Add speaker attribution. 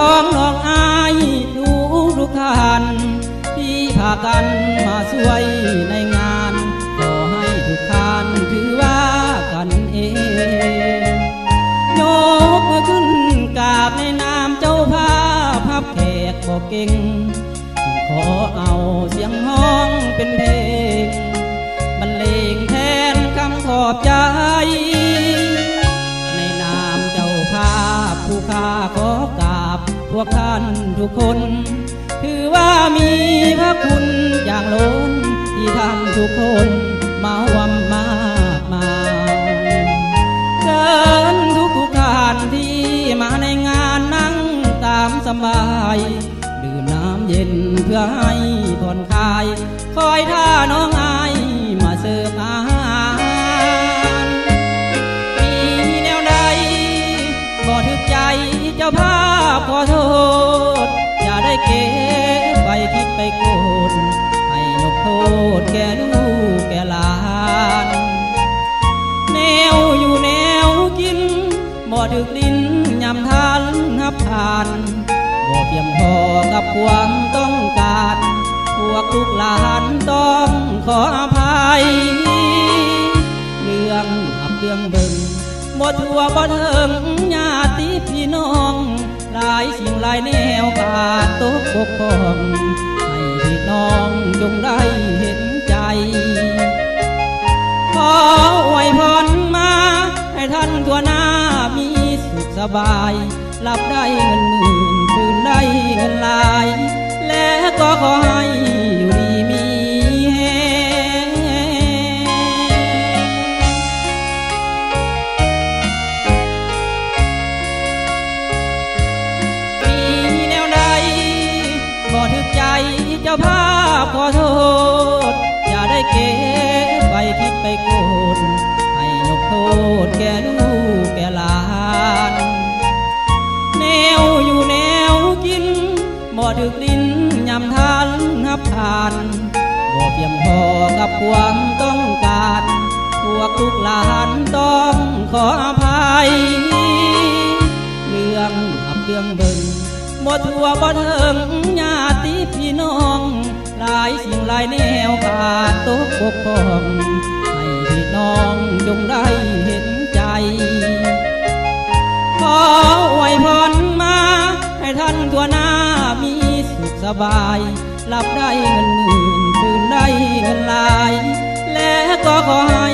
Speaker 1: ของน้องอายทุกท่านที่พากันมาช่วยในงานขอให้ทุกท่านถือว่ากันเองยกมือขึ้นกราบในนามเจ้าภาพพับแขกบอกเก่งขอเอาเสียงห้องเป็นเพลงบรรเลงแทนคำขอบใจในนามเจ้าภาพผู้ข้าขอกราบพวกท่านทุกคนถือว่ามีพระคุณอย่างล้นที่ท่านทุกคนมาร่วมมากมายเชิญทุกท่านที่มาในงานนั่งตามสบายดื่มน้ำเย็นเพื่อให้ผ่อนคลายคอยท่าน้องอายมาเสิร์ฟอาหารมีแนวใดบ่ถึกใจเจ้าภาพขอโทษอย่าได้เก็บไปคิดไปโกรธให้ยกโทษแก่ลูกแก่หลานแนวอยู่แนวกินบ่ถึกลิ้นยำทานนับทานบ่เพียงพอกับความต้องการพวกลูกหลานต้องขออภัยเรื่องอับเรื่องเบิ่งบ่ทั่วบ่ถึงญาติพี่น้องหลายสิ่งหลายแนวขาดตกบกพร่องให้พี่น้องจงได้เห็นใจขออวยพรมาให้ท่านทั่วหน้ามีสุขสบายรับได้เงินหมื่นคืนได้เงินหลายและก็ขอให้อยู่ดีมีแฮบ่ถึกใจเจ้าภาพขอโทษอย่าได้เก็บไปคิดไปโกรธให้ยกโทษแก่ลูกแก่หลานแนวอยู่แนวกินบ่ถึกลิ้นยำทานนับทานบ่เพียงพอกับความต้องการพวกลูกหลานต้องขออภัยเรื่องอับเรื่องเบิ่งบ่ทั่วบ่ถึงญาติพี่น้องหลายสิ่งหลายแนวขาดตกบกพร่องให้พี่น้องจงได้เห็นใจขออวยพรมาให้ท่านทั่วหน้ามีสุขสบายรับได้เงินหมื่นคืนได้เงินหลายและก็ขอให้